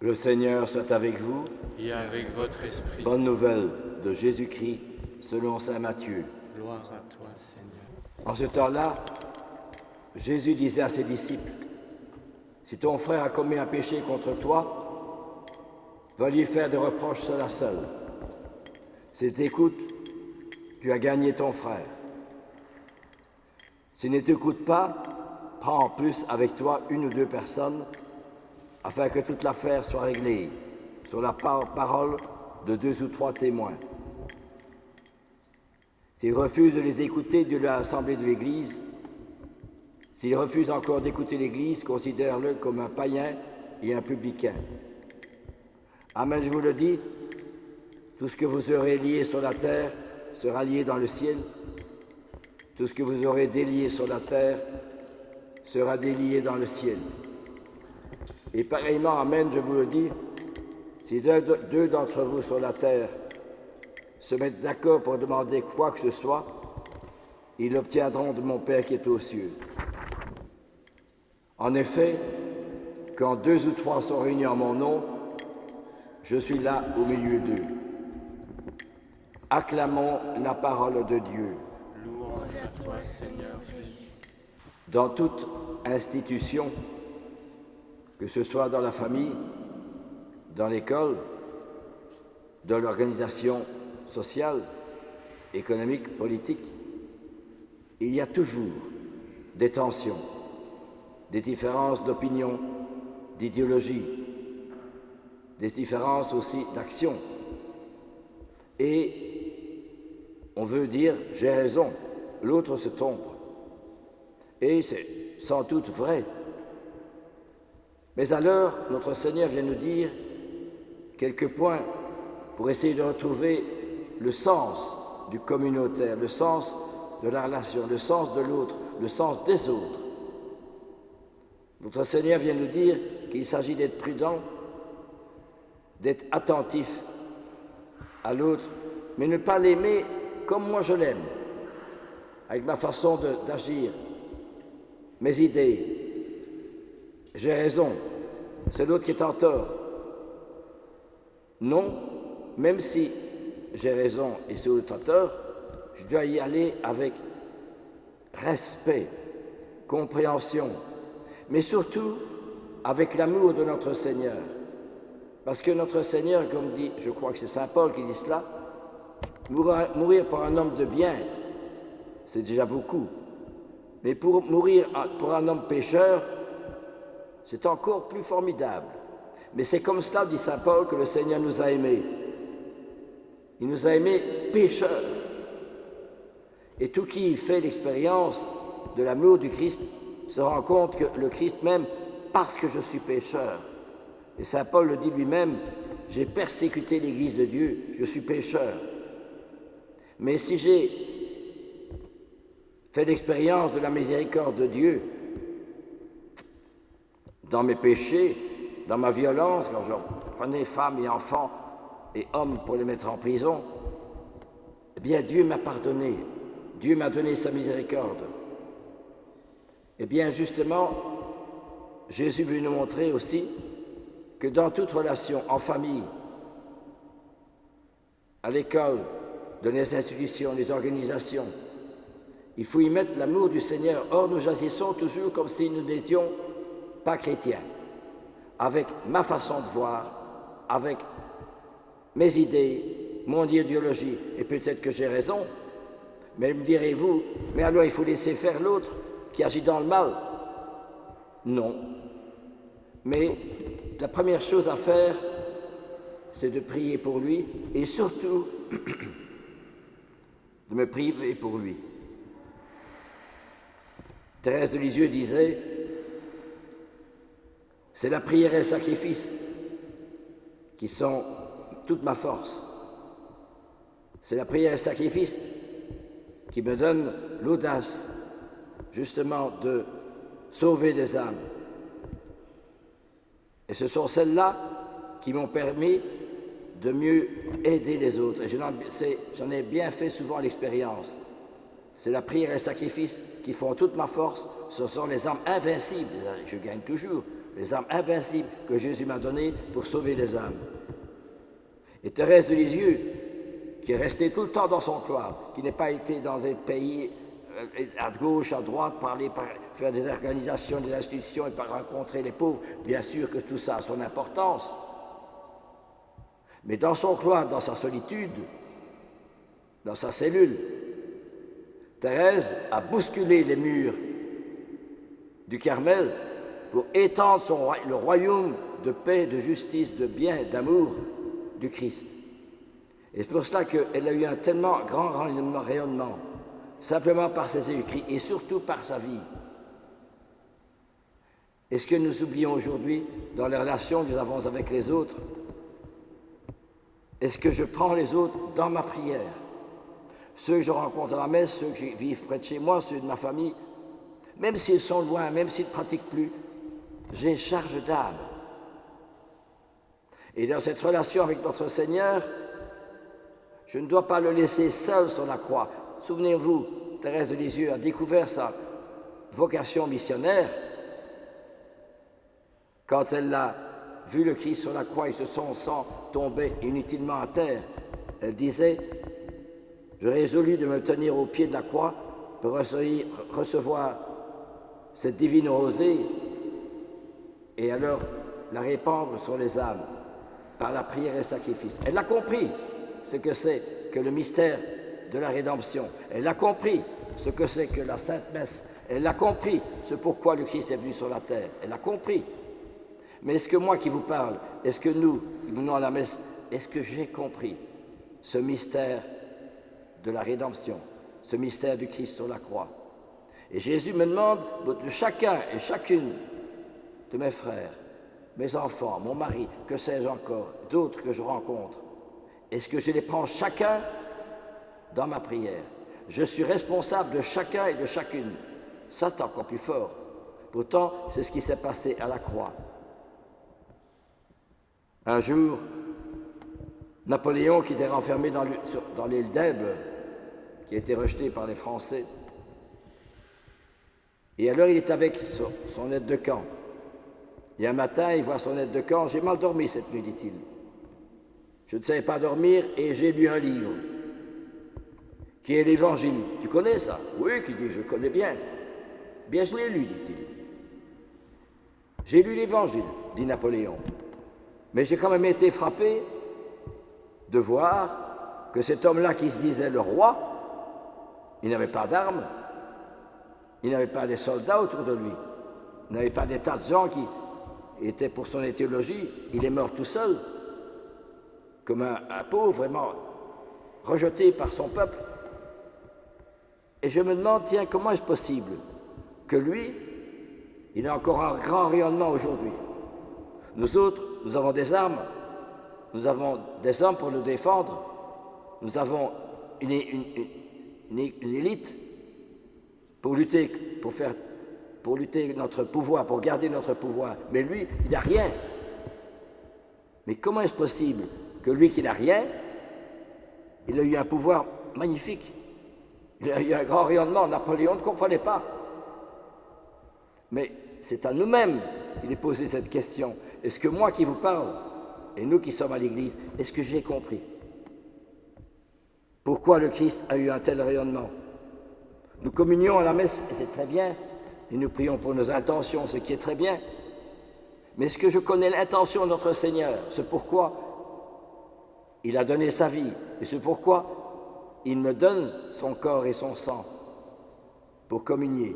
Le Seigneur soit avec vous. Et avec votre esprit. Bonne nouvelle de Jésus-Christ selon saint Matthieu. Gloire à toi, Seigneur. En ce temps-là, Jésus disait à ses disciples, « Si ton frère a commis un péché contre toi, va lui faire des reproches seul à seul. S'il t'écoute, tu as gagné ton frère. S'il ne t'écoute pas, prends en plus avec toi une ou deux personnes, afin que toute l'affaire soit réglée sur la parole de 2 ou 3 témoins. S'il refuse de les écouter de l'assemblée de l'Église, s'il refuse encore d'écouter l'Église, considère-le comme un païen et un publicain. Amen, je vous le dis, tout ce que vous aurez lié sur la terre sera lié dans le ciel. Tout ce que vous aurez délié sur la terre sera délié dans le ciel. Et pareillement, amen, je vous le dis, si deux d'entre vous sur la terre se mettent d'accord pour demander quoi que ce soit, ils l'obtiendront de mon Père qui est aux cieux. En effet, quand 2 ou 3 sont réunis en mon nom, je suis là au milieu d'eux. Acclamons la parole de Dieu. Louange à toi, Seigneur Jésus. Dans toute institution, que ce soit dans la famille, dans l'école, dans l'organisation sociale, économique, politique, il y a toujours des tensions, des différences d'opinion, d'idéologie, des différences aussi d'action. Et on veut dire « j'ai raison », l'autre se trompe. Et c'est sans doute vrai. Mais alors, notre Seigneur vient nous dire quelques points pour essayer de retrouver le sens du communautaire, le sens de la relation, le sens de l'autre, le sens des autres. Notre Seigneur vient nous dire qu'il s'agit d'être prudent, d'être attentif à l'autre, mais ne pas l'aimer comme moi je l'aime, avec ma façon d'agir, mes idées. J'ai raison, c'est l'autre qui est en tort. Non, même si j'ai raison et c'est l'autre en tort, je dois y aller avec respect, compréhension, mais surtout avec l'amour de notre Seigneur. Parce que notre Seigneur, comme dit, je crois que c'est saint Paul qui dit cela, mourir pour un homme de bien, c'est déjà beaucoup. Mais pour mourir pour un homme pécheur, c'est encore plus formidable. Mais c'est comme cela, dit saint Paul, que le Seigneur nous a aimés. Il nous a aimés pécheurs. Et tout qui fait l'expérience de l'amour du Christ se rend compte que le Christ m'aime parce que je suis pécheur. Et saint Paul le dit lui-même, j'ai persécuté l'Église de Dieu, je suis pécheur. Mais si j'ai fait l'expérience de la miséricorde de Dieu, dans mes péchés, dans ma violence, quand je prenais femmes et enfants et hommes pour les mettre en prison, eh bien Dieu m'a pardonné, Dieu m'a donné sa miséricorde. Eh bien justement, Jésus veut nous montrer aussi que dans toute relation, en famille, à l'école, dans les institutions, les organisations, il faut y mettre l'amour du Seigneur. Or, nous agissons toujours comme si nous n'étions pas chrétiens, avec ma façon de voir, avec mes idées, mon idéologie, et peut-être que j'ai raison, mais me direz-vous, mais alors il faut laisser faire l'autre qui agit dans le mal. Non. Mais la première chose à faire, c'est de prier pour lui et surtout de me priver pour lui. Thérèse de Lisieux disait, c'est la prière et le sacrifice qui sont toute ma force. C'est la prière et le sacrifice qui me donnent l'audace, justement, de sauver des âmes. Et ce sont celles-là qui m'ont permis de mieux aider les autres. Et j'en ai bien fait souvent l'expérience. C'est la prière et le sacrifice qui font toute ma force. Ce sont les âmes invincibles. Je gagne toujours. les armes invincibles que Jésus m'a données pour sauver les âmes. Et Thérèse de Lisieux, qui est restée tout le temps dans son cloître, qui n'est pas été dans des pays à gauche, à droite, faire des organisations, des institutions et par rencontrer les pauvres, bien sûr que tout ça a son importance. Mais dans son cloître, dans sa solitude, dans sa cellule, Thérèse a bousculé les murs du Carmel pour étendre le royaume de paix, de justice, de bien, d'amour du Christ. Et c'est pour cela qu'elle a eu un tellement grand rayonnement, simplement par ses écrits et surtout par sa vie. Est-ce que nous oublions aujourd'hui dans les relations que nous avons avec les autres? Est-ce que je prends les autres dans ma prière? Ceux que je rencontre à la messe, ceux qui vivent près de chez moi, ceux de ma famille, même s'ils sont loin, même s'ils ne pratiquent plus, j'ai charge d'âme. Et dans cette relation avec notre Seigneur, je ne dois pas le laisser seul sur la croix. Souvenez-vous, Thérèse de Lisieux a découvert sa vocation missionnaire quand elle a vu le Christ sur la croix et son sang tomber inutilement à terre. Elle disait: je résolu de me tenir au pied de la croix pour recevoir cette divine rosée et alors la répandre sur les âmes par la prière et le sacrifice. Elle a compris ce que c'est que le mystère de la rédemption. Elle a compris ce que c'est que la Sainte Messe. Elle a compris ce pourquoi le Christ est venu sur la terre. Elle a compris. Mais est-ce que moi qui vous parle, est-ce que nous qui venons à la messe, est-ce que j'ai compris ce mystère de la rédemption, ce mystère du Christ sur la croix? Et Jésus me demande de chacun et chacune de mes frères, mes enfants, mon mari, que sais-je encore, d'autres que je rencontre, est-ce que je les prends chacun dans ma prière? Je suis responsable de chacun et de chacune. Ça, c'est encore plus fort. Pourtant, c'est ce qui s'est passé à la croix. Un jour, Napoléon, qui était renfermé dans l'île d'Elbe, qui a été rejeté par les Français, et alors il est avec son aide de camp. Et un matin, il voit son aide de camp: j'ai mal dormi cette nuit, dit-il. Je ne savais pas dormir et j'ai lu un livre, qui est l'Évangile. Tu connais ça? Oui, qui dit, je connais bien. Bien, je l'ai lu, dit-il. J'ai lu l'Évangile, dit Napoléon. Mais j'ai quand même été frappé de voir que cet homme-là qui se disait le roi, il n'avait pas d'armes, il n'avait pas des soldats autour de lui, il n'avait pas des tas de gens qui étaient pour son idéologie. Il est mort tout seul, comme un pauvre vraiment rejeté par son peuple. Et je me demande, tiens, comment est-ce possible que lui, il a encore un grand rayonnement aujourd'hui? Nous autres, nous avons des armes, nous avons des hommes pour nous défendre, nous avons une élite pour lutter notre pouvoir, pour garder notre pouvoir. Mais lui, il n'a rien. Mais comment est-ce possible que lui qui n'a rien, il a eu un pouvoir magnifique, il a eu un grand rayonnement? Napoléon ne comprenait pas. Mais c'est à nous-mêmes qu'il est posé cette question. Est-ce que moi qui vous parle, et nous qui sommes à l'Église, est-ce que j'ai compris pourquoi le Christ a eu un tel rayonnement? Nous communions à la messe, et c'est très bien, et nous prions pour nos intentions, ce qui est très bien. Mais est-ce que je connais l'intention de notre Seigneur? C'est pourquoi il a donné sa vie, et c'est pourquoi il me donne son corps et son sang pour communier.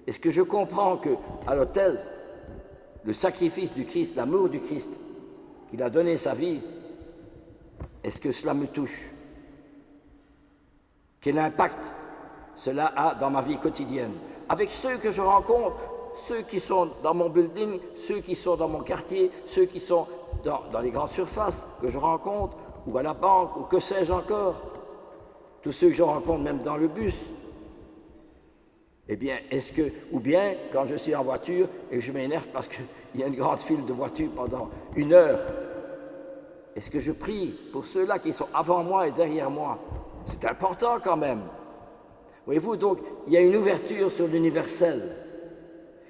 Est-ce que je comprends qu'à l'autel, le sacrifice du Christ, l'amour du Christ, qu'il a donné sa vie, est-ce que cela me touche? Quel impact cela a dans ma vie quotidienne? Avec ceux que je rencontre, ceux qui sont dans mon building, ceux qui sont dans mon quartier, ceux qui sont dans les grandes surfaces que je rencontre, ou à la banque, ou que sais-je encore, tous ceux que je rencontre même dans le bus. Eh bien, ou bien, quand je suis en voiture et que je m'énerve parce qu'il y a une grande file de voitures pendant 1 heure, est-ce que je prie pour ceux-là qui sont avant moi et derrière moi? C'est important quand même. Voyez-vous, donc, il y a une ouverture sur l'universel.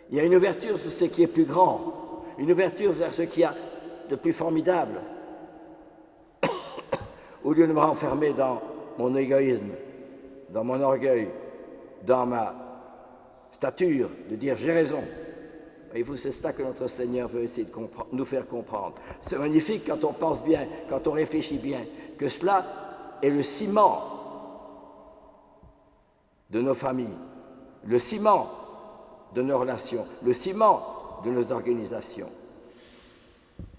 Il y a une ouverture sur ce qui est plus grand, une ouverture vers ce qu'il y a de plus formidable. Au lieu de me renfermer dans mon égoïsme, dans mon orgueil, dans ma stature, de dire j'ai raison. Voyez-vous, c'est cela que notre Seigneur veut essayer de nous faire comprendre. C'est magnifique quand on pense bien, quand on réfléchit bien, que cela est le ciment de nos familles, le ciment de nos relations, le ciment de nos organisations.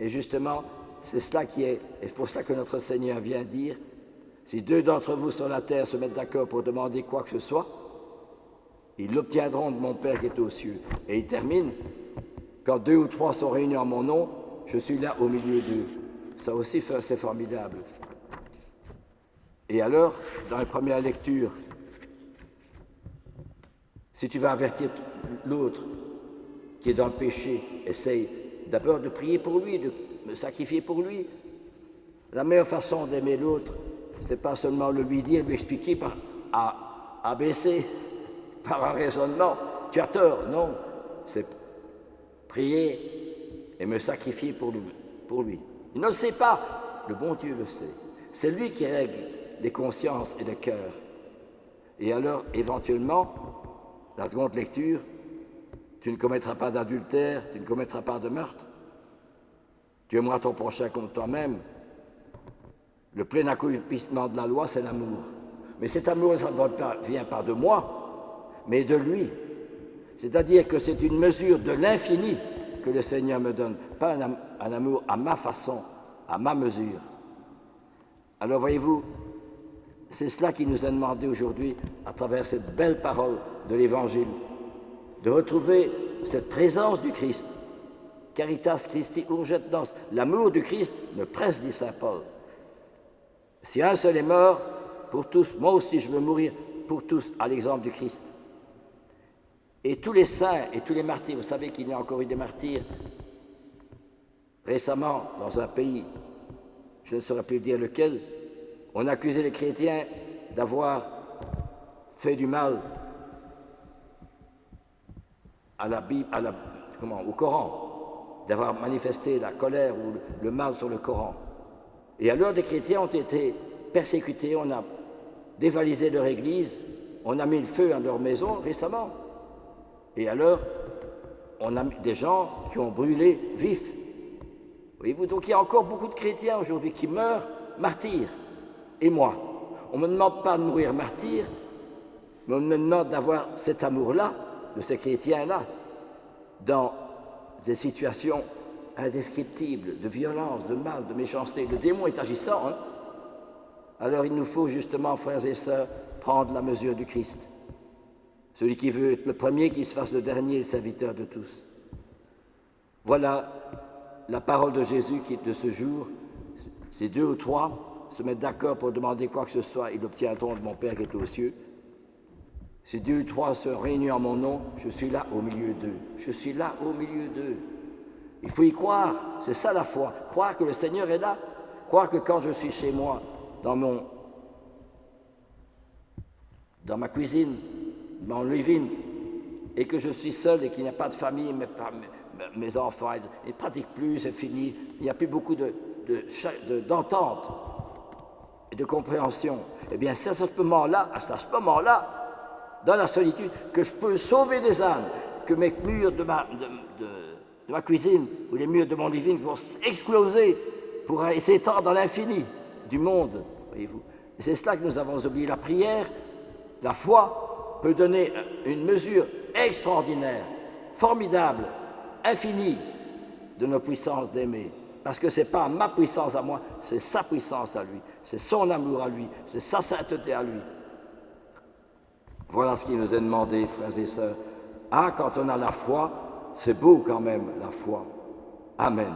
Et justement, c'est cela qui est, et c'est pour cela que notre Seigneur vient dire, si deux d'entre vous sur la terre se mettent d'accord pour demander quoi que ce soit, ils l'obtiendront de mon Père qui est aux cieux. Et il termine, quand 2 ou 3 sont réunis en mon nom, je suis là au milieu d'eux. Ça aussi, c'est formidable. Et alors, dans la première lecture, si tu vas avertir l'autre qui est dans le péché, essaye d'abord de prier pour lui, de me sacrifier pour lui. La meilleure façon d'aimer l'autre, c'est pas seulement le lui dire, lui expliquer par ABC, par un raisonnement. Tu as tort, non. C'est prier et me sacrifier pour lui. Il ne le sait pas, le bon Dieu le sait. C'est lui qui règle les consciences et les cœurs. Et alors, éventuellement, la seconde lecture, tu ne commettras pas d'adultère, tu ne commettras pas de meurtre. Tu aimeras ton prochain comme toi-même. Le plein accomplissement de la loi, c'est l'amour. Mais cet amour, ça ne vient pas de moi, mais de lui. C'est-à-dire que c'est une mesure de l'infini que le Seigneur me donne, pas un amour à ma façon, à ma mesure. Alors voyez-vous, c'est cela qui nous est demandé aujourd'hui à travers cette belle parole de l'Évangile, de retrouver cette présence du Christ. Caritas Christi urget nos, l'amour du Christ me presse, dit saint Paul. Si un seul est mort pour tous, moi aussi je veux mourir pour tous, à l'exemple du Christ. Et tous les saints et tous les martyrs, vous savez qu'il y a encore eu des martyrs récemment dans un pays, je ne saurais plus dire lequel, on accusait les chrétiens d'avoir fait du mal à la Bible, au Coran, d'avoir manifesté la colère ou le mal sur le Coran. Et alors des chrétiens ont été persécutés, on a dévalisé leur église, on a mis le feu à leur maison récemment. Et alors, on a des gens qui ont brûlé vifs. Voyez-vous, donc il y a encore beaucoup de chrétiens aujourd'hui qui meurent martyrs. Et moi, on ne me demande pas de mourir martyr, mais on me demande d'avoir cet amour-là, de ces chrétiens-là, dans des situations indescriptibles, de violence, de mal, de méchanceté. Le démon est agissant. Hein? Alors il nous faut justement, frères et sœurs, prendre la mesure du Christ. Celui qui veut être le premier, qu'il se fasse le dernier, serviteur de tous. Voilà la parole de Jésus qui, de ce jour. Ces 2 ou 3 se mettent d'accord pour demander quoi que ce soit, ils l'obtiendront de mon Père qui est aux cieux. Ces 2 ou 3 se réunissent en mon nom, je suis là au milieu d'eux. Je suis là au milieu d'eux. Il faut y croire, c'est ça la foi. Croire que le Seigneur est là. Croire que quand je suis chez moi, dans ma cuisine, dans mon living, et que je suis seul et qu'il n'y a pas de famille, mes enfants, ils ne pratiquent plus, c'est fini. Il n'y a plus beaucoup d'entente et de compréhension. Eh bien, c'est à ce moment-là, dans la solitude, que je peux sauver des âmes, que mes murs de ma cuisine ou les murs de mon living vont exploser pour s'étendre dans l'infini du monde, voyez-vous. Et c'est cela que nous avons oublié. La prière, la foi peut donner une mesure extraordinaire, formidable, infinie de nos puissances d'aimer. Parce que ce n'est pas ma puissance à moi, c'est sa puissance à lui, c'est son amour à lui, c'est sa sainteté à lui. Voilà ce qui nous est demandé, frères et sœurs. Ah, quand on a la foi, c'est beau quand même, la foi. Amen.